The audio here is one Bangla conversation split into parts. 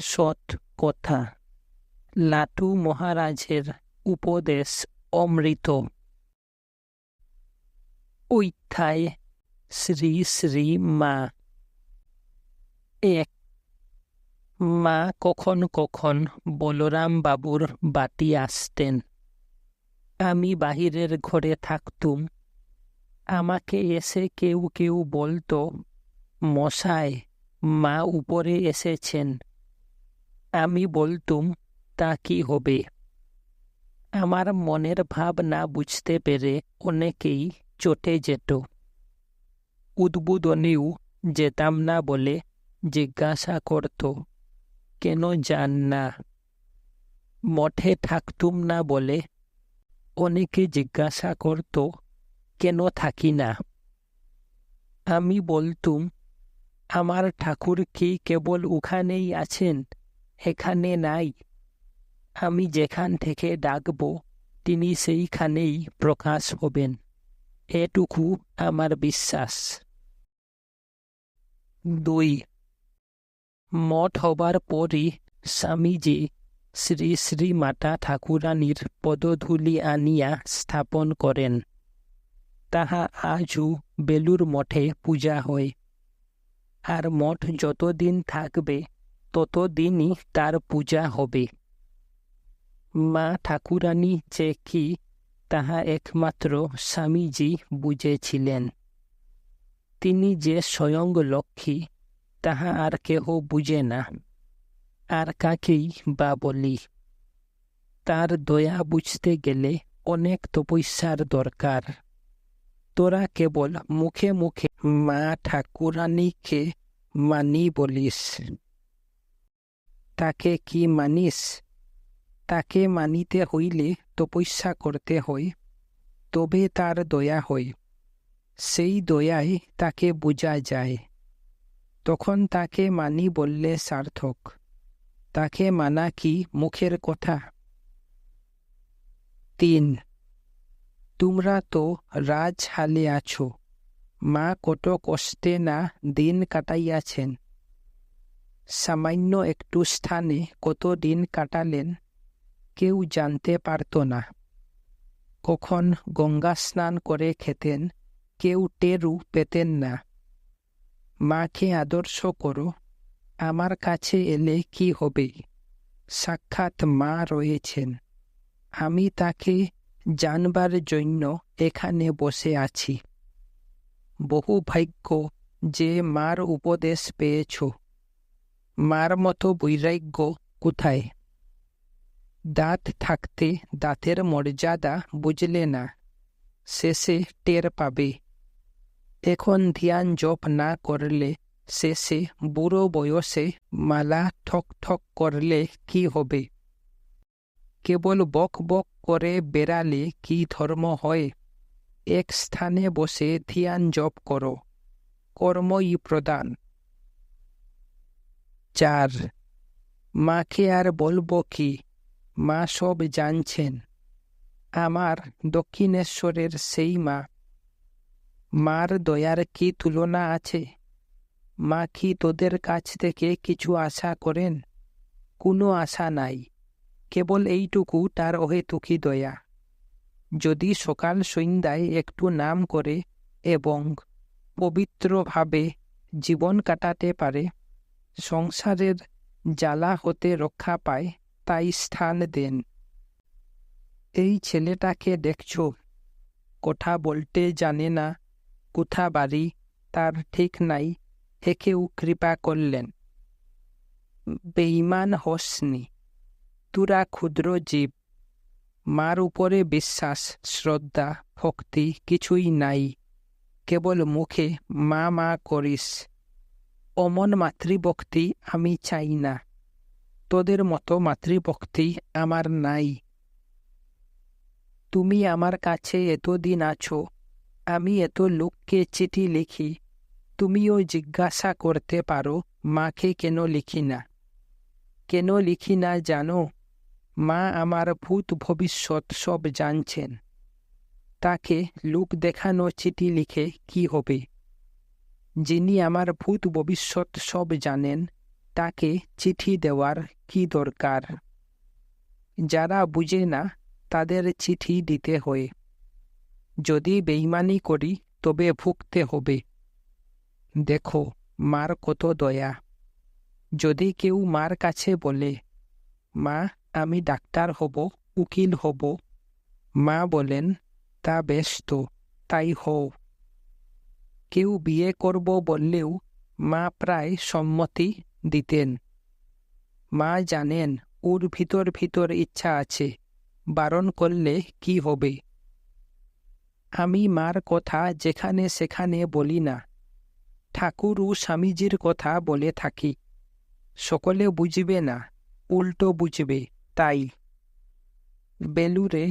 সৎ কথা। লাটু মহারাজের উপদেশ অমৃত। ঐথায় শ্রী শ্রী মা। এক। মা কখন কখন বলরাম বাবুর বাটি আসতেন। আমি বাহিরের ঘরে থাকতুম। আমাকে এসে কেউ কেউ বলতো, মশায়, মা উপরে এসেছেন। আমি বলতুম, তা কি হবে? আমার মনের ভাব না বুঝতে পেরে অনেকেই চটে যেত। উদ্বোধনেও যেতাম না বলে জিজ্ঞাসা করত, কেন যান না? মঠে থাকতুম না বলে অনেকে জিজ্ঞাসা করত, কেন থাকি না? আমি বলতুম, আমার ঠাকুর কি কেবল ওখানেই আছেন, এখানে নাই? আমি যেখান থেকে ডাকব তিনি সেইখানেই প্রকাশ হবেন, এটুকু আমার বিশ্বাস। 2। মঠ হবার পরই স্বামীজি শ্রী শ্রী মাতা ঠাকুরানীর পদধূলি আনিয়া স্থাপন করেন। তাহা আজও বেলুর মঠে পূজা হয়। আর মঠ যতদিন থাকবে ততদিনই তার পূজা হবে। মা ঠাকুরানী যে কি, তাহা একমাত্র স্বামীজি বুঝেছিলেন। তিনি যে স্বয়ং লক্ষ্মী, তাহা আর কেহ বুঝে না। আর কাকেই বা বলি? তার দয়া বুঝতে গেলে অনেক তপস্যার দরকার। তোরা কেবল মুখে মুখে মা ঠাকুরানীকে মানি বলিস। তাকে কি মানিস? তাকে মানিতে হইলে তপস্যা করতে হয়, তবে তার দয়া হয়। সেই দয়ায় তাকে বোঝা যায়। তখন তাকে মানি বললে সার্থক। তাকে মানা কি মুখের কথা? 3। তোমরা তো রাজহালে আছো। মা কত কষ্টে না দিন কাটাইয়াছেন। সামান্য একটু স্থানে কত দিন কাটালেন কেউ জানতে পারত না। কখন গঙ্গা স্নান করে খেতেন কেউ টেরও পেতেন না। মাকে আদর্শ করো। আমার কাছে এলে কি হবে? সাক্ষাৎ মা রয়েছেন। আমি তাকে জানবার জন্য এখানে বসে আছি। বহু ভাগ্য যে মার উপদেশ পেয়েছ। মার মতো বৈরাগ্য কোথায়? দাঁত থাকতে দাঁতের মর্যাদা বুঝলে না, শেষে টের পাবে। এখন ধ্যান জপ না করলে শেষে বুড়ো বয়সে মালা ঠক ঠক করলে কি হবে? কেবল বক বক করে বেড়ালে কি ধর্ম হয়? এক স্থানে বসে ধ্যান জপ করো, কর্মই প্রধান। 4। মাকে আর বলবো কি? মা সব জানছেন। আমার দক্ষিণেশ্বরের সেই মা। মার দয়ার কি তুলনা আছে? মা কি তোদের কাছ থেকে কিছু আশা করেন? কোনো আশা নাই, কেবল এইটুকু তার অহেতুকি দয়া। যদি সকাল সন্ধ্যায় একটু নাম করে এবং পবিত্রভাবে জীবন কাটাতে পারে, সংসারের জ্বালা হতে রক্ষা পায়, তাই স্থান দেন। এই ছেলেটাকে দেখছ, কথা বলতে জানে না, কোথা বাড়ি তার ঠিক নাই, একেও কৃপা করলেন। বেঈমান হসনি, তোরা ক্ষুদ্র জীব। মার উপরে বিশ্বাস, শ্রদ্ধা, ভক্তি কিছুই নাই, কেবল মুখে মা মা করিস। অমন মাতৃভক্তি আমি চাই না। তোদের মতো মাতৃভক্তি আমার নাই। তুমি আমার কাছে এতদিন আছো, আমি এত লোককে চিঠি লিখি। তুমিও জিজ্ঞাসা করতে পারো মাকে কেন লিখি না। কেন লিখি না জানো? মা আমার ভূত ভবিষ্যৎ সব জানছেন। তাকে লোক দেখানো চিঠি লিখে কি হবে? যিনি আমার ভূত ভবিষ্যৎ সব জানেন, তাকে চিঠি দেওয়ার কি দরকার? যারা বুঝে না তাদের চিঠি দিতে হয়। যদি বেইমানি করি তবে ভুগতে হবে। দেখো মার কত দয়া। যদি কেউ মার কাছে বলে, মা আমি ডাক্তার হব, উকিল হব, মা বলেন, তা বেশ তো, তাই হও। কেউ বিয়ে করব বললেও মা প্রায় সম্মতি দিতেন। মা জানেন ওর ভিতর ভিতর ইচ্ছা আছে, বারণ করলে কি হবে। আমি মার কথা যেখানে সেখানে বলি না। ঠাকুর ও স্বামীজির কথা বলে থাকি। সকলে বুঝবে না, উল্টো বুঝবে, তাই। বেলুরে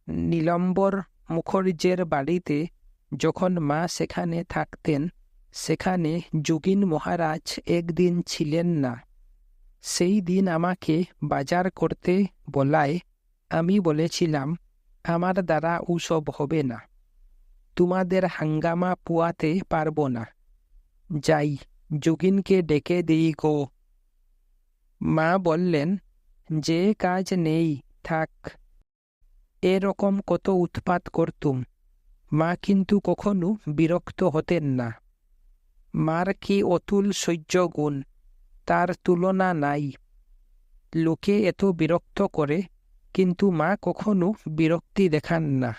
নীলম্বর মুখার্জির বাড়িতে যখন মা সেখানে থাকতেন, সেখানে যোগীন মহারাজ একদিন ছিলেন না। সেই দিন আমাকে বাজার করতে বলায় আমি বলেছিলাম, আমার দ্বারা ওসব হবে না, তোমাদের হাঙ্গামা পোয়াতে পারব না। যাই, যোগীনকে ডেকে দিই গো। মা বললেন, যে কাজ নেই থাক। এরকম কত উৎপাত করতুম। মা কিন্তু কখনো বিরক্ত হতেন না। মার কি অতুল সহ্য গুণ, তার তুলনা নাই। লোকে এত বিরক্ত করে, কিন্তু মা কখনো বিরক্তি দেখান না।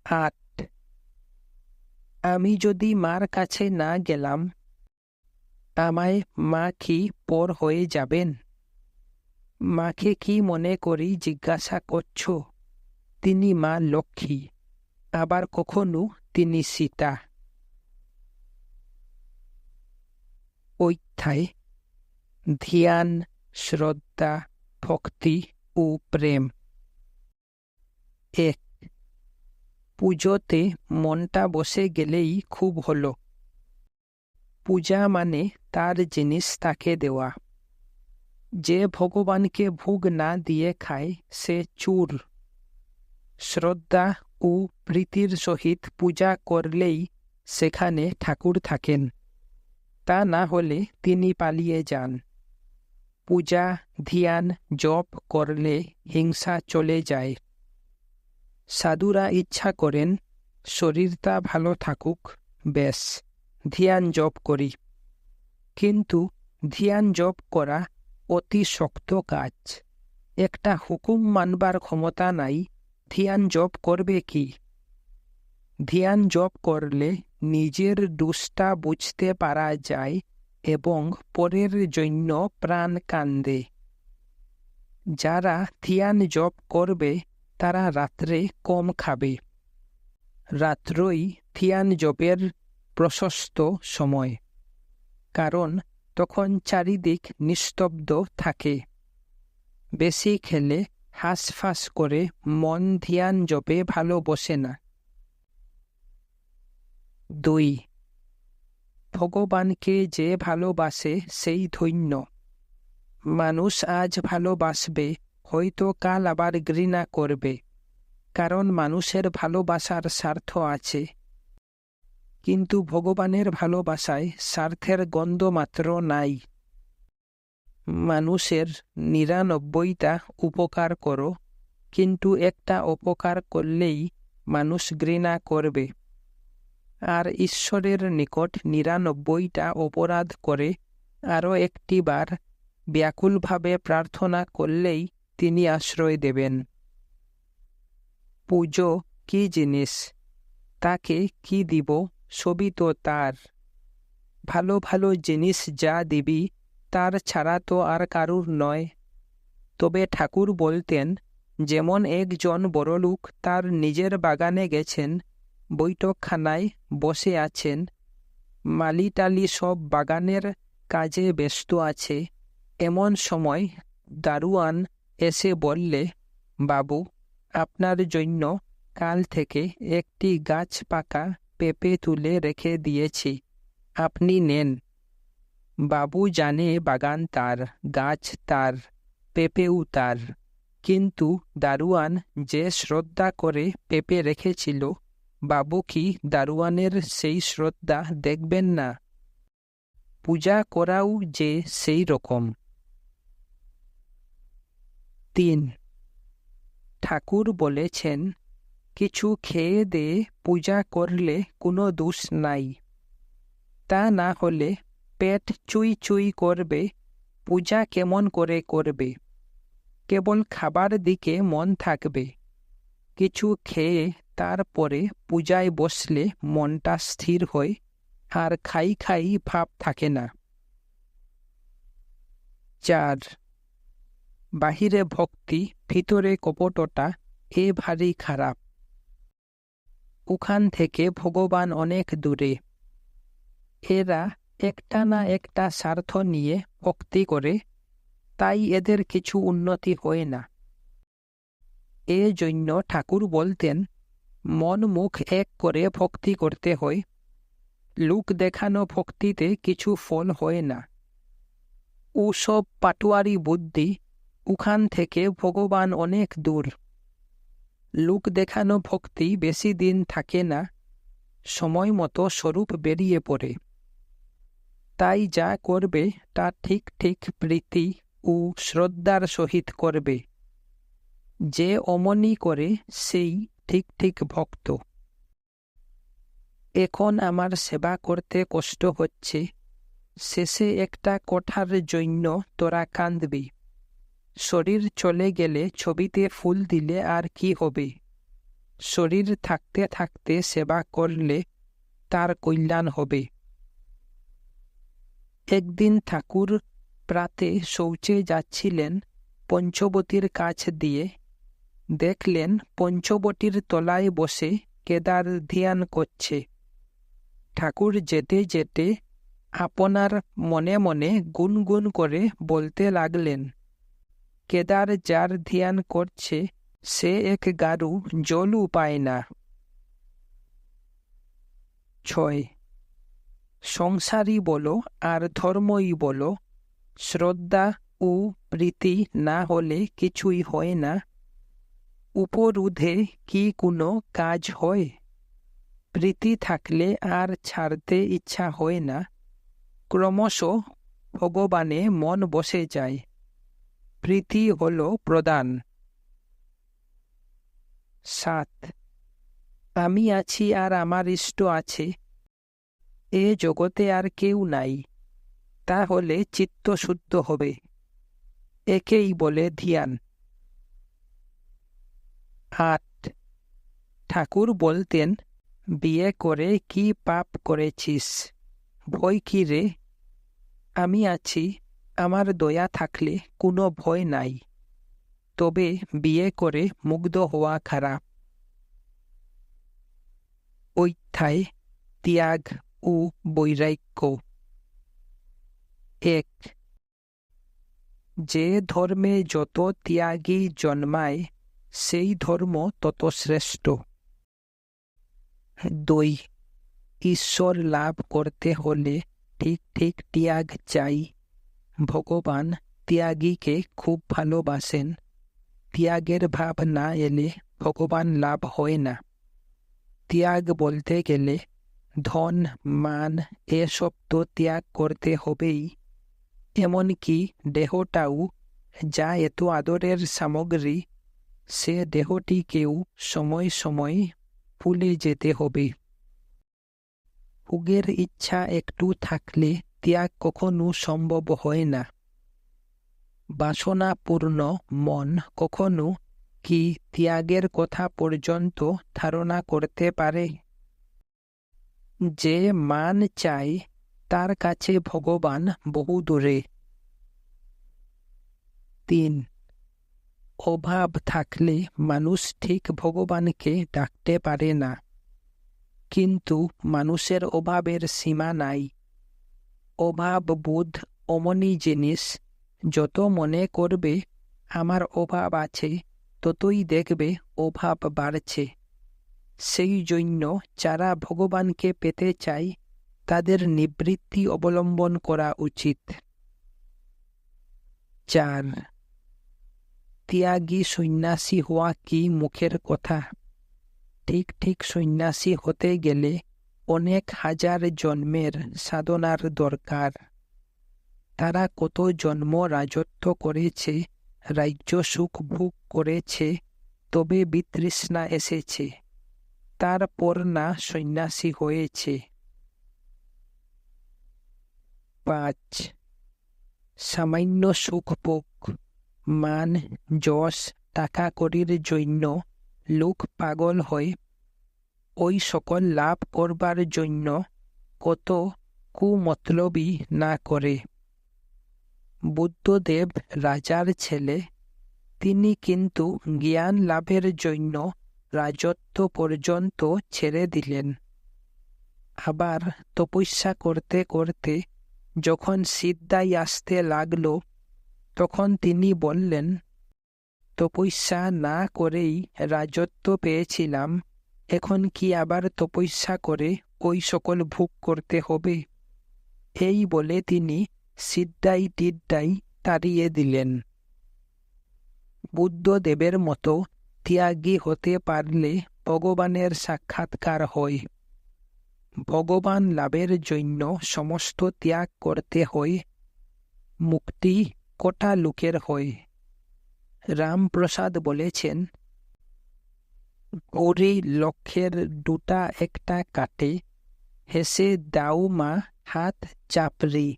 ৮ আমি যদি মার কাছে না গেলাম, আমায় মা কি পর হয়ে যাবেন? মাকে কি মনে করি জিজ্ঞাসা করছ? তিনি মা লক্ষ্মী, আবার কখনো তিনি সীতা। অধ্যায় ধ্যান, শ্রদ্ধা, ভক্তি ও প্রেম। ১ পুজোতে মনটা বসে গেলেই খুব হলো। পূজা মানে তার জিনিস তাকে দেওয়া। যে ভগবানকে ভোগ না দিয়ে খায় সে চোর। শ্রদ্ধা ও প্রীতির সহিত পূজা করলেই সেখানে ঠাকুর থাকেন, তা না হলে তিনি পালিয়ে যান। পূজা, ধ্যান, জপ করলে হিংসা চলে যায়। সাধুরা ইচ্ছা করেন শরীরটা ভালো থাকুক, বেশ ধ্যান জপ করি। কিন্তু ধ্যান জপ করা অতি শক্ত কাজ। একটা হুকুম মানবার ক্ষমতা নাই, ধ্যান জপ করবে কি? ধ্যান জপ করলে নিজের দোষটা বুঝতে পারা যায় এবং পরের জন্য প্রাণ কান্দে। যারা ধ্যান জপ করবে তারা রাত্রে কম খাবে। রাত্রই ধ্যান জপের প্রশস্ত সময়, কারণ তখন চারিদিক নিস্তব্ধ থাকে। বেশি খেলে হাঁসফাঁস করে মন ধ্যান জপে ভালো বসে না। ২ ভগবানকে যে ভালোবাসে সেই ধন্য। মানুষ আজ ভালোবাসবে, হয়তো কাল আবার ঘৃণা করবে, কারণ মানুষের ভালোবাসার স্বার্থ আছে। কিন্তু ভগবানের ভালোবাসায় স্বার্থের গন্ধ মাত্র নাই। মানুষের ৯৯টা উপকার করো, কিন্তু একটা অপকার করলেই মানুষ ঘৃণা করবে। আর ঈশ্বরের নিকট ৯৯টা অপরাধ করে আরও একটি বার ব্যাকুলভাবে প্রার্থনা করলেই তিনি আশ্রয় দেবেন। পুজো কি জিনিস, তাকে কি দিব, সবই তো তার। ভালো ভালো জিনিস যা দিবি তার ছাড়া তো আর কারুর নয়। তবে ঠাকুর বলতেন, যেমন একজন বড়লোক তার নিজের বাগানে গেছেন, বৈঠকখানায় বসে আছেন, মালি-টালি সব বাগানের কাজে ব্যস্ত আছে, এমন সময় দারোয়ান এসে বললে, বাবু, আপনার জন্য কাল থেকে একটি গাছ পাকা পেঁপে তুলে রেখে দিয়েছি, আপনি নেন। বাবু জানে বাগান তার, গাছ তার, পেঁপেও তার, কিন্তু দারোয়ান যে শ্রদ্ধা করে পেঁপে রেখেছিল, বাবু কি দারোয়ানের সেই শ্রদ্ধা দেখবেন না? পূজা করাও যে সেই রকম। 3. ঠাকুর বলেছেন, কিছু খেয়ে দিয়ে পূজা করলে কোনো দোষ নাই। তা না হলে পেট চুই চুই করবে, পূজা কেমন করে করবে? কেবল খাবার দিকে মন থাকবে। কিছু খেয়ে তারপরে পূজায় বসলে মনটা স্থির হয়, আর খাই খাই ভাব থাকে না। 4. বাহিরে ভক্তি, ভিতরে কপটতা, এ ভারী খারাপ। ওখান থেকে ভগবান অনেক দূরে। এরা একটা না একটা স্বার্থ নিয়ে ভক্তি করে, তাই এদের কিছু উন্নতি হয় না। জন্য ঠাকুর বলতেন, মন মুখ এক করে ভক্তি করতে হয়। লোক দেখানো ভক্তিতে কিছু ফল হয় না। ওসব পাটুয়ারি বুদ্ধি, ওখান থেকে ভগবান অনেক দূর। লোক দেখানো ভক্তি বেশি দিন থাকে না, সময় মতো স্বরূপ বেরিয়ে পড়ে। তাই যা করবে তা ঠিক ঠিক প্রীতি ও শ্রদ্ধার সহিত করবে। যে অমনি করে সেই ঠিক ঠিক ভক্ত। এখন আমার সেবা করতে কষ্ট হচ্ছে, শেষে একটা কথার জন্য তোরা কাঁদবি। শরীর চলে গেলে ছবিতে ফুল দিলে আর কি হবে? শরীর থাকতে থাকতে সেবা করলে তার কল্যাণ হবে। একদিন ঠাকুর প্রাতে শৌচে যাচ্ছিলেন পঞ্চবতীর কাছ দিয়ে। দেখলেন পঞ্চবতীর তলায় বসে কেদার ধ্যান করছে। ঠাকুর যেতে যেতে আপনার মনে মনে গুনগুন করে বলতে লাগলেন, কেদার যার ধ্যান করছে সে এক গারু জলও পায় না। 6. সংসারী বলো আর ধর্মই বলো, শ্রদ্ধা ও প্রীতি না হলে কিছুই হয় না। উপরুধে কি কোনো কাজ হয়? প্রীতি থাকলে আর ছাড়তে ইচ্ছা হয় না। ক্রমশ ভগবানে মন বসে যায়। প্রীতি হল প্রধান। 7. আমি আছি আর আমার ইষ্ট আছে, এ জগতে আর কেউ নাই। তাহলে চিত্ত শুদ্ধ হবে। একেই বলে ধ্যান। 8. ঠাকুর বলতেন, বিয়ে করে কি পাপ করেছিস? ভয় কি রে? আমি আছি, আমার দয়া থাকলে কোনো ভয় নাই। তবে বিয়ে করে মুগ্ধ হওয়া খারাপ। অধ্যায় ত্যাগ ও বৈরাগ্য। 1. যে ধর্মে যত ত্যাগী জন্মায় সেই ধর্ম তত শ্রেষ্ঠ। 2. ঈশ্বর লাভ করতে হলে ঠিক ঠিক ত্যাগ চাই। ভগবান ত্যাগীকে খুব ভালোবাসেন। ত্যাগের ভাব না এলে ভগবান লাভ হয় না। ত্যাগ বলতে গেলে ধন মান এসব তো ত্যাগ করতে হবেই। এমনকি দেহটাও, যা এত আদরের সামগ্রী, সে দেহটিকেও সময় সময় ভুলে যেতে হবে। ভোগের ইচ্ছা একটু থাকলে ত্যাগ কখনো সম্ভব হয় না। বাসনাপূর্ণ মন কখনো কি ত্যাগের কথা পর্যন্ত ধারণা করতে পারে? যে মান চায় তার কাছে ভগবান বহু দূরে। 3. অভাব থাকলে মানুষ ঠিক ভগবানকে ডাকতে পারে না। কিন্তু মানুষের অভাবের সীমা নাই। অভাব বোধ অমনি জিনিস, যত মনে করবে আমার অভাব আছে, ততই দেখবে অভাব বাড়ছে। সেই জন্য যারা ভগবানকে পেতে চায় তাদের নিবৃত্তি অবলম্বন করা উচিত। 4. ত্যাগী সন্ন্যাসী হওয়া কি মুখের কথা? ঠিক ঠিক সন্ন্যাসী হতে গেলে অনেক হাজার জন্মের সাধনার দরকার। তারা কত জন্ম রাজত্ব করেছে, রাজ্য সুখ ভোগ করেছে, তবে বিতৃষ্ণা এসেছে, তারপর না সন্ন্যাসী হয়েছে। 5. সামান্য সুখ ভোগ, মান, যশ, টাকা কড়ির জন্য লোক পাগল হয়। ওই সকল লাভ করবার জন্য কত কুমতলবী না করে। বুদ্ধদেব রাজার ছেলে, তিনি কিন্তু জ্ঞান লাভের জন্য রাজত্ব পর্যন্ত ছেড়ে দিলেন। আবার তপস্যা করতে করতে যখন সিদ্ধাই আসতে লাগল, তখন তিনি বললেন, তপস্যা না করেই রাজত্ব পেয়েছিলাম, এখন কি আবার তপস্যা করে ওই সকল ভোগ করতে হবে? এই বলে তিনি সিদ্ধাই টিদ্দাই তাড়িয়ে দিলেন। বুদ্ধদেবের মতো ত্যাগী হতে পারলে ভগবানের সাক্ষাৎকার হয়। ভগবান লাভের জন্য সমস্ত ত্যাগ করতে হয়। মুক্তি কটা লোকের হয়? রামপ্রসাদ বলেছেন, গৌরী লক্ষের দুটা একটা কাটে, হেসে দাও মা হাত চাপড়ি।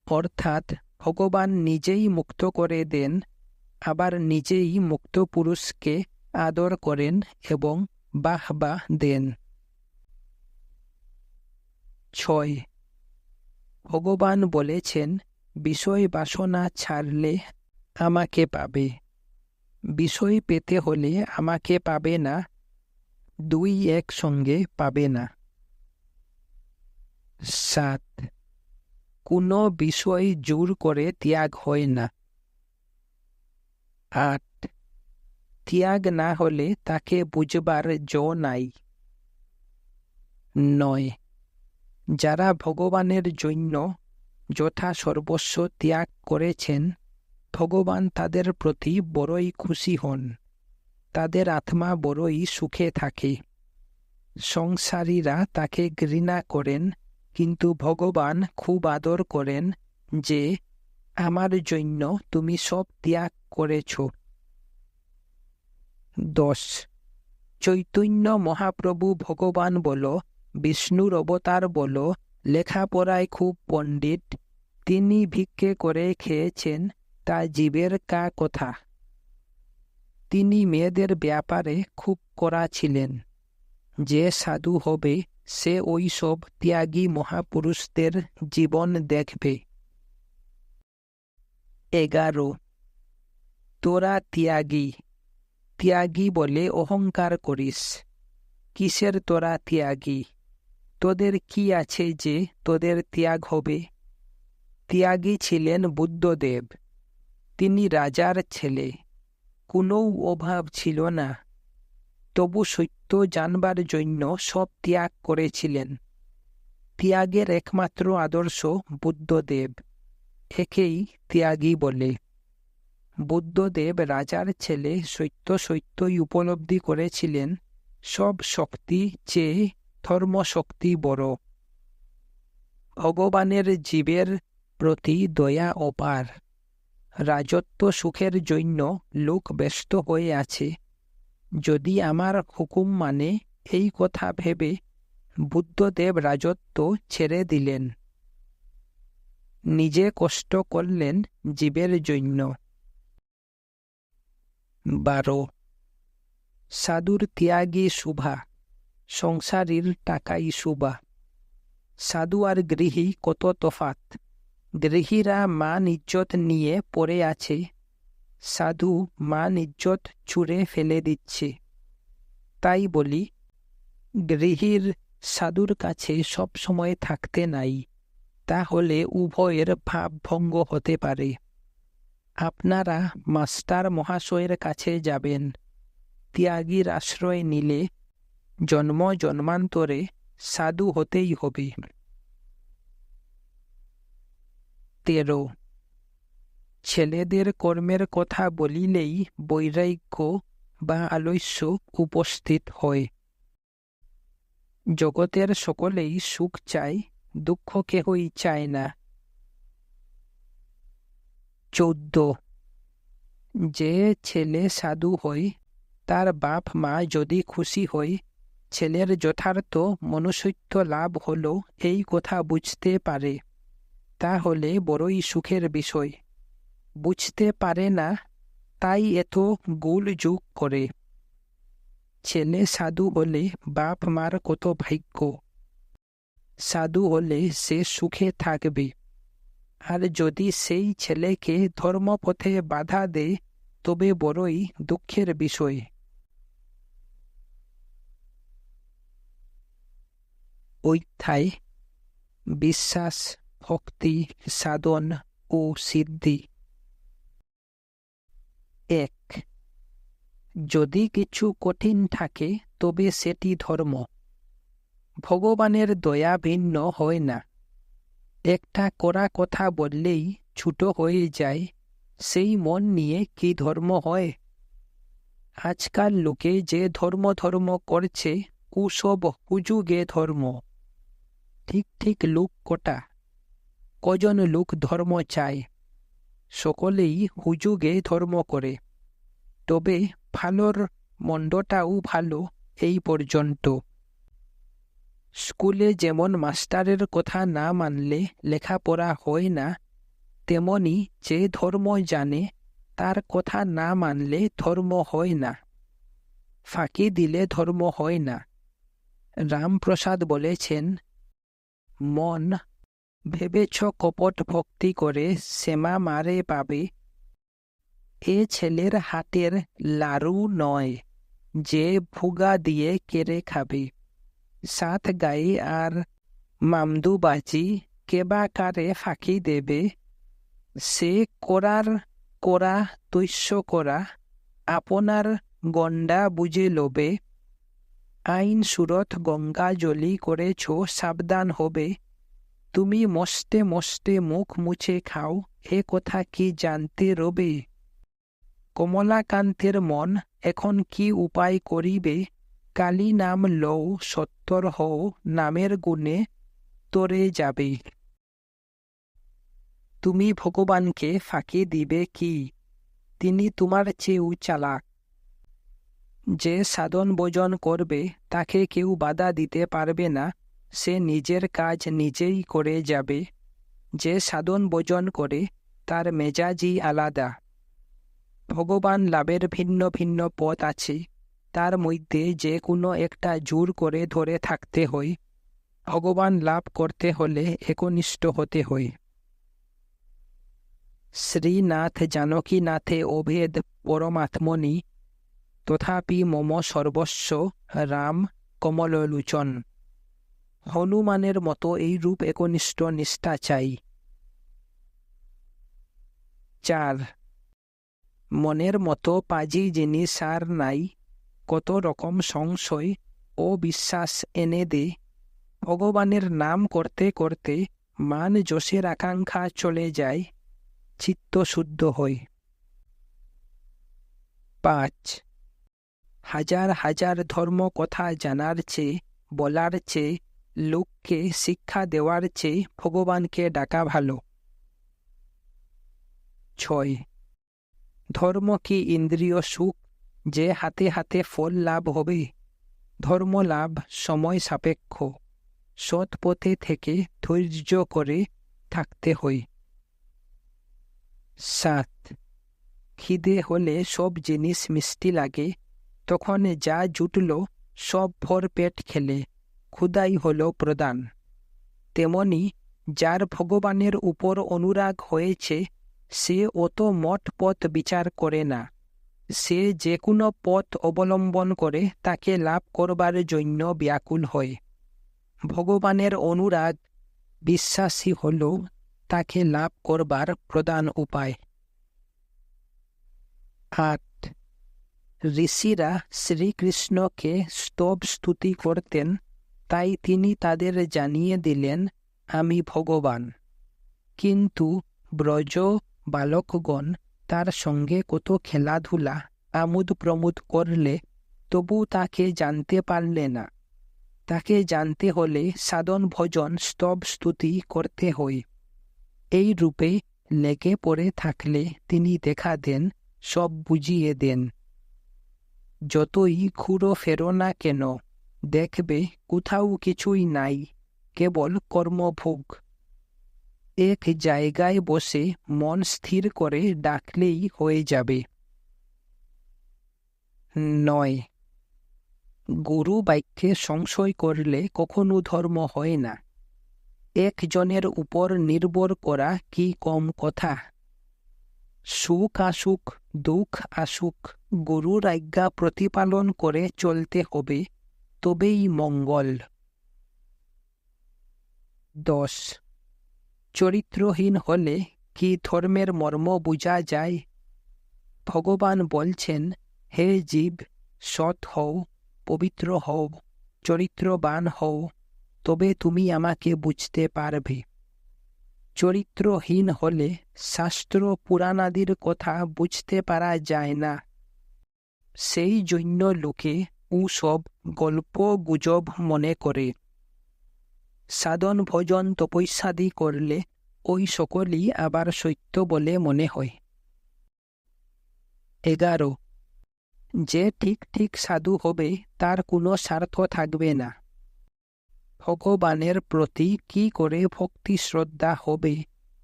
অর্থাৎ ভগবান নিজেই মুক্ত করে দেন, আবার নিজেই মুক্ত পুরুষকে আদর করেন এবং বাহবা দেন। 6. ভগবান বলেছেন, বিষয় বাসনা ছাড়লে আমাকে পাবে। বিষয় পেতে হলে আমাকে পাবে না, দুই একসঙ্গে পাবে না। 7. কোনো বিষয় জোর করে ত্যাগ হয় না। 8. ত্যাগ না হলে তাকে বুঝবার জো নাই। 9. যারা ভগবানের জন্য যথা সর্বস্ব ত্যাগ করেছেন, ভগবান তাদের প্রতি বড়ই খুশি হন, তাদের আত্মা বড়ই সুখে থাকে। সংসারীরা তাকে ঘৃণা করেন, কিন্তু ভগবান খুব আদর করেন যে আমার জন্য তুমি সব ত্যাগ করেছ। 10. চৈতন্য মহাপ্রভু ভগবান বলো, বিষ্ণুর অবতার বলো, লেখাপড়ায় খুব পণ্ডিত, তিনি ভিক্ষে করে খেয়েছেন, তা জীবের কা কথা। তিনি মেয়েদের ব্যাপারে খুব কড়া ছিলেন। যে সাধু হবে সে ওই সব ত্যাগী মহাপুরুষদের জীবন দেখবে। 11. তোরা ত্যাগী, ত্যাগী বলে অহংকার করিস। কিসের তোরা ত্যাগী? তোদের কি আছে যে তোদের ত্যাগ হবে? ত্যাগী ছিলেন বুদ্ধদেব, তিনি রাজার ছেলে, কোনো অভাব ছিল না, তবু সত্য জানবার জন্য সব ত্যাগ করেছিলেন। ত্যাগের একমাত্র আদর্শ বুদ্ধদেব, একেই ত্যাগী বলে। বুদ্ধদেব রাজার ছেলে, সত্য সত্যই উপলব্ধি করেছিলেন, সব শক্তি চেয়ে ধর্মশক্তি বড়। ভগবানের জীবের প্রতি দয়া অপার। রাজত্ব সুখের জন্য লোক ব্যস্ত হয়ে আছে, যদি আমার হুকুম মানে এই কথা ভেবে বুদ্ধদেব রাজত্ব ছেড়ে দিলেন। নিজে কষ্ট করলেন জীবের জন্য। 12. সাধুর ত্যাগী শুভা, সংসারীর টাকাই শুভা। সাধু আর গৃহী কত তফাৎ। গৃহীরা মান ইজ্জত নিয়ে পড়ে আছে, সাধু মান ইজ্জত ছুঁড়ে ফেলে দিচ্ছে। তাই বলি, গৃহীর সাধুর কাছে সব সময় থাকতে নাই, তাহলে উভয়ের ভাবভঙ্গ হতে পারে। আপনারা মাস্টার মহাশয়ের কাছে যাবেন, ত্যাগীর আশ্রয় নিলে জন্ম জন্মান্তরে সাধু হতেই হবে। 13. ছেলেদের কর্মের কথা বলিলেই বৈরাগ্য বা আলস্য উপস্থিত হয়। জগতের সকলেই সুখ চায়, দুঃখ কেহই চায় না। 14 যে ছেলে সাধু হয় তার বাপ মা যদি খুশি হয়, ছেলের যথার্থ মনুষ্যত্ব লাভ হলো এই কথা বুঝতে পারে, তাহলে বড়ই সুখের বিষয়। বুঝতে পারে না, তাই এত গোল যোগ করে। ছেলে সাধু হলে বাপ মার কত ভাগ্য, সাধু হলে সে সুখে থাকবে। আর যদি সেই ছেলেকে ধর্মপথে বাধা দেয়, তবে বড়ই দুঃখের বিষয়। অধ্যায় বিশ্বাস, ভক্তি, সাধন ও সিদ্ধি। 1 যদি কিছু কঠিন থাকে তবে সেটি ধর্ম। ভগবানের দয়া ভিন্ন হয় না। একটা কড়া কথা বললেই ছোট হয়ে যায়, সেই মন নিয়ে কি ধর্ম হয়? আজকাল লোকে যে ধর্ম ধর্ম করছে, কুসব হুজুগে ধর্ম। ঠিক ঠিক লোক কটা, কজন লোক ধর্ম চায়? সকলেই হুজুগে ধর্ম করে। তবে ভালোর মন্দটাও ভালো এই পর্যন্ত। স্কুলে যেমন মাস্টারের কথা না মানলে লেখাপড়া হয় না, তেমনি যে ধর্ম জানে তার কথা না মানলে ধর্ম হয় না। ফাঁকি দিলে ধর্ম হয় না। রামপ্রসাদ বলেছেন, মন ভেবেছ কপট ভক্তি করে শ্যামা মারে পাবে, এ ছেলের হাতের লাড়ু নয়, যে ভুগা দিয়ে কেড়ে খাবে। সাত গায়ে আর মামদুবাজি কেবা কারে ফাঁকি দেবে, সে করার করা তৈশ্য করা, আপনার গণ্ডা বুঝে লোবে। আইন সুরত গঙ্গা জলি করেছ সাবধান হবে, তুমি মস্তে মস্তে মুখ মুছে খাও, এ কথা কি জানতে রবে। কমলাকান্তের মন এখন কি উপায় করিবে, কালী নাম লও সত্তর হও, নামের গুণে তরে যাবে। তুমি ভগবানকে ফাঁকি দিবে কি, তিনি তোমার চেয়েও চালাক। যে সাধন ভজন করবে তাকে কেউ বাধা দিতে পারবে না, সে নিজের কাজ নিজেই করে যাবে। যে সাধন ভজন করে তার মেজাজই আলাদা। ভগবান লাভের ভিন্ন ভিন্ন পথ আছে, তার মধ্যে যে কোনো একটা জোর করে ধরে থাকতে হয়। ভগবান লাভ করতে হলে একনিষ্ঠ হতে হয়। শ্রীনাথ জানকীনাথে অভেদ পরমাত্মনি, তথাপি মম সর্বস্ব রাম কমললোচন। হনুমানের মতো এই রূপ একনিষ্ঠ নিষ্ঠা চাই। 4 মনের মতো পাজি জিনিস আর নাই, কত রকম সংশয় ও বিশ্বাস এনে দে। ভগবানের নাম করতে করতে মান যশের আকাঙ্ক্ষা চলে যায়, চিত্ত শুদ্ধ হয়। 5 হাজার হাজার ধর্ম কথা জানার চেয়ে, বলার চেয়ে, লোককে শিক্ষা দেওয়ার চেয়ে ভগবানকে ডাকা ভালো। 6 ধর্ম কি ইন্দ্রিয় সুখ, যে হাতে হাতে ফল লাভ হবে? ধর্ম লাভ সময় সাপেক্ষ, সৎ পথে থেকে ধৈর্য করে থাকতে হয়। 7 খিদে হলে সব জিনিস মিষ্টি লাগে, তখন যা জুটল সব ভর পেট খেলে, ক্ষুধাই হলো প্রদান। তেমনি যার ভগবানের উপর অনুরাগ হয়েছে, সে অত মঠ পথ বিচার করে না। সে যে কোনো পথ অবলম্বন করে তাকে লাভ করবার জন্য ব্যাকুল হয়। ভগবানের অনুরাগ বিশ্বাসী হল তাকে লাভ করবার প্রধান উপায়। 8 ঋষিরা শ্রীকৃষ্ণকে স্তব স্তুতি করতেন, তাই তিনি তাদের জানিয়ে দিলেন, আমি ভগবান। কিন্তু ব্রজ বালকগণ তার সঙ্গে কত খেলাধুলা আমোদ প্রমোদ করলে, তবু তাকে জানতে পারলে না। তাকে জানতে হলে সাধন ভজন স্তব স্তুতি করতে হয়। এই রূপে লেগে পড়ে থাকলে তিনি দেখা দেন, সব বুঝিয়ে দেন। যতই ঘুরো ফেরো না কেন, দেখবে কোথাও কিছুই নাই, কেবল কর্মভোগ। এক জায়গায় বসে মন স্থির করে ডাকলেই হয়ে যাবে। 9. গুরু বাক্যে সংশয় করলে কখনো ধর্ম হয় না। একজনের উপর নির্ভর করা কি কম কথা? সুখ আসুক দুঃখ আসুক, গুরুর আজ্ঞা প্রতিপালন করে চলতে হবে, তবেই মঙ্গল। 10. চরিত্রহীন হলে কি ধর্মের মর্ম বোঝা যায়? ভগবান বলছেন, হে জীব, সৎ হও, পবিত্র হও, চরিত্রবান হও, তবে তুমি আমাকে বুঝতে পারবে। চরিত্রহীন হলে শাস্ত্র পুরাণাদির কথা বুঝতে পারা যায় না। সেই জন্য লোকে সব গল্প গুজব মনে করে। সাধন ভজন তপস্যাদি করলে ওই সকলই আবার সত্য বলে মনে হয়। 11. যে ঠিক ঠিক সাধু হবে তার কোনো স্বার্থ থাকবে না। ভগবানের প্রতি কি করে ভক্তি শ্রদ্ধা হবে,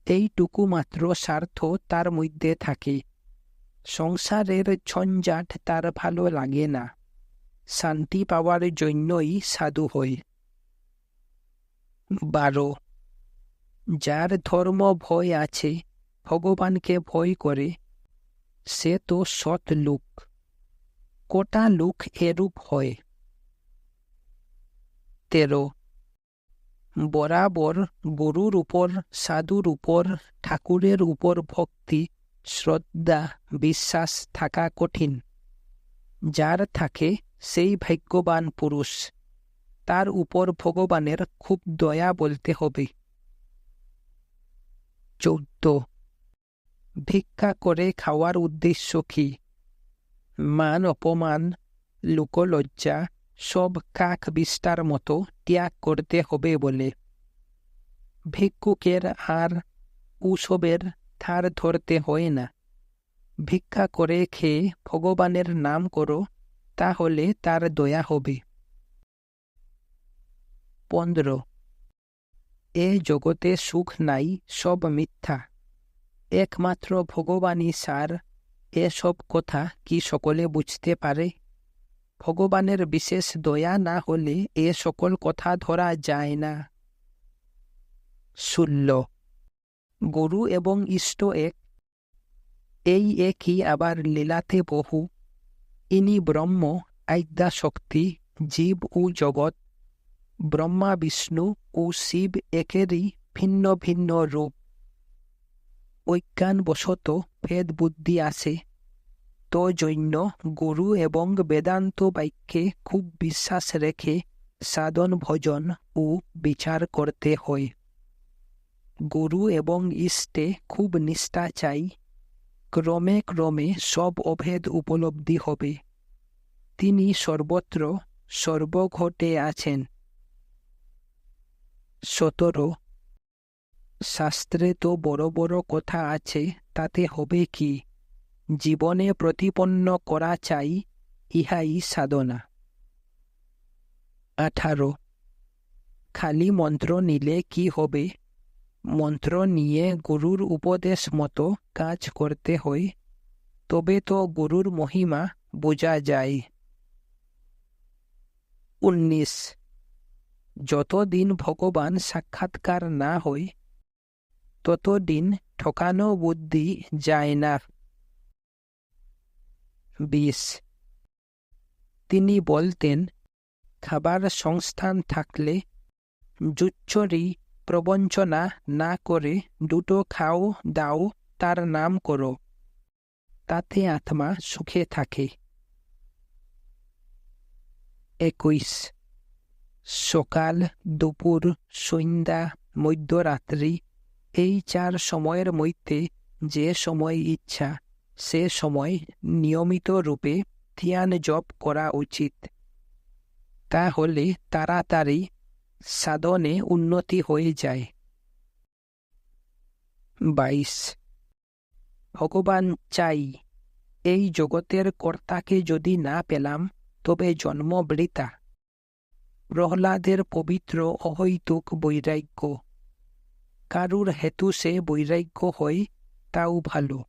এইটুকু মাত্র স্বার্থ তার মধ্যে থাকে। সংসারের ঝঞ্ঝাট তার ভালো লাগে না। শান্তি পাওয়ার জন্যই সাধু হয়। 12. যার ধর্ম ভয় আছে, ভগবানকে ভয় করে, সে তো সৎ লোক। কোটা লোক এরূপ হয়। 13. বরাবর গুরুর উপর, সাধুর উপর, ঠাকুরের উপর ভক্তি শ্রদ্ধা বিশ্বাস থাকা কঠিন। যার থাকে সেই ভাগ্যবান পুরুষ। তার উপর ভগবানের খুব দয়া বলতে হবে। 14. ভিক্ষা করে খাওয়ার উদ্দেশ্য কি? মান অপমান লোকলজ্জা সব কাক বিস্তার মতো ত্যাগ করতে হবে বলে। ভিক্ষুকের আর উৎসবের ধার ধরতে হয় না। ভিক্ষা করে খেয়ে ভগবানের নাম করো, তাহলে তার দয়া হবে। 15. এ জগতে সুখ নাই, সব মিথ্যা। একমাত্র ভগবানই সার, এসব কথা কি সকলে বুঝতে পারে? ভগবানের বিশেষ দয়া না হলে এ সকল কথা ধরা যায় না। 16. গুরু এবং ইষ্ট এক, এই একই আবার লীলাতে বহু। ইনি ব্রহ্ম, আদ্যা শক্তি, জীব ও জগৎ। ব্রহ্মা বিষ্ণু ও শিব একেরই ভিন্ন ভিন্ন রূপ। অজ্ঞানবশত ভেদ বুদ্ধি আসে, তো জন্য গুরু এবং বেদান্ত বাক্যে খুব বিশ্বাস রেখে সাধন ভজন ও বিচার করতে হয়। গুরু এবং ইষ্টে খুব নিষ্ঠা চাই, ক্রমে ক্রমে সব অভেদ উপলব্ধি হবে। তিনি সর্বত্র সর্বঘটে আছেন। 17. শাস্ত্রে তো বড় বড় কথা আছে, তাতে হবে কি? জীবনে প্রতিপন্ন করা চাই, ইহাই সাধনা। 18. খালি মন্ত্র নিলে কি হবে? মন্ত্র নিয়ে গুরুর উপদেশ মতো কাজ করতে হয়, তবে তো গুরুর মহিমা বোঝা যায়। 19. যতদিন ভগবান সাক্ষাৎকার না হয়, ততদিন ঠকানো বুদ্ধি যায় না। 20. তিনি বলতেন, খাবার সংস্থান থাকলে জুচ্চরি প্রবঞ্চনা না করে দুটো খাও দাও, তার নাম করো, তাতে আত্মা সুখে থাকে। 21. সকাল দুপুর সন্ধ্যা মধ্যরাত্রি, এই 4 সময়ের মধ্যে যে সময় ইচ্ছা সে সময় নিয়মিত রূপে ধ্যান জপ করা উচিত। তাহলে তাড়াতাড়ি সাধনে উন্নতি হয়ে যায়। 22. ভগবান চাই, এই জগতের কর্তাকে যদি না পেলাম তবে জন্ম বৃথা। প্রহ্লাদের পবিত্র অহৈতুক বৈরাগ্য। কারুর হেতু সে বৈরাগ্য হয়, তাও ভালো।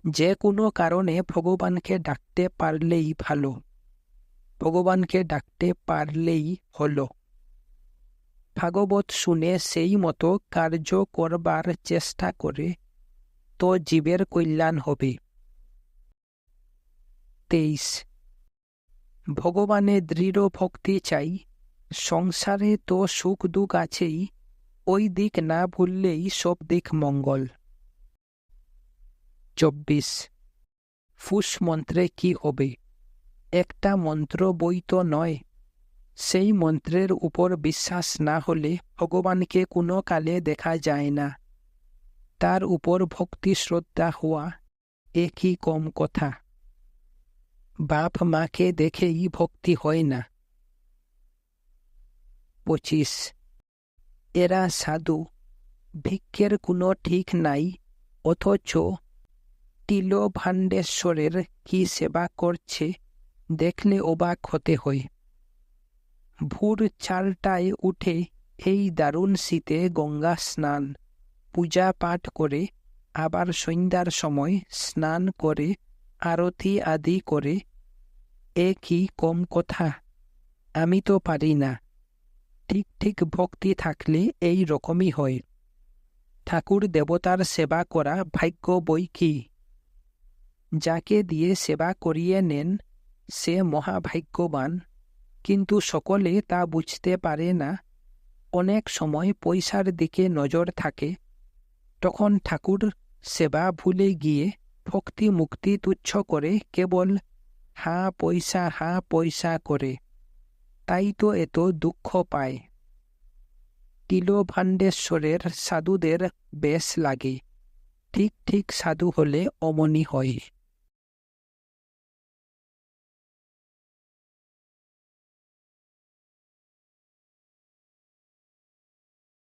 যে কোনো কারণে ভগবানকে ডাকতে পারলেই ভালো, ভগবানকে ডাকতে পারলেই হলো। ভাগবত শুনে সেই মতো কার্য করবার চেষ্টা করে তো জীবের কল্যাণ হবে। 23 ভগবানে দৃঢ় ভক্তি চাই, সংসারে তো সুখ দুঃখ আছেই, ওই দিক না ভুললেই সব দিক মঙ্গল। 24 ফুস মন্ত্রে কি হবে? একটা মন্ত্র বই তো নয়। সেই মন্ত্রের উপর বিশ্বাস না হলে ভগবানকে কোনো কালে দেখা যায় না। তার উপর ভক্তি শ্রদ্ধা হওয়া একই কম কথা। বাপ মাকে দেখেই ভক্তি হয় না। 25 এরা সাধু, ভিক্ষের কোনো ঠিক নাই, অথচ তিলভাণ্ডেশ্বরের কি সেবা করছে দেখলে অবাক হতে হয়। ভোর 4টায় উঠে এই দারুণ শীতে গঙ্গা স্নান, পূজা পাঠ করে আবার সন্ধ্যার সময় স্নান করে আরতি আদি করে, এ কি কম কথা? আমি তো পারি না। ঠিক ঠিক ভক্তি থাকলে এই রকমই হয়। ঠাকুর দেবতার সেবা করা ভাগ্য বই কি। যাকে দিয়ে সেবা করিয়ে নেন সে মহাভাগ্যবান, কিন্তু সকলে তা বুঝতে পারে না। অনেক সময় পয়সার দিকে নজর থাকে, তখন ঠাকুর সেবা ভুলে গিয়ে ভক্তি মুক্তি তুচ্ছ করে কেবল হা পয়সা করে, তাই তো এত দুঃখ পায়। তিলভাণ্ডেশ্বরের সাধুদের বেশ লাগে, ঠিক ঠিক সাধু হলে অমনি হয়।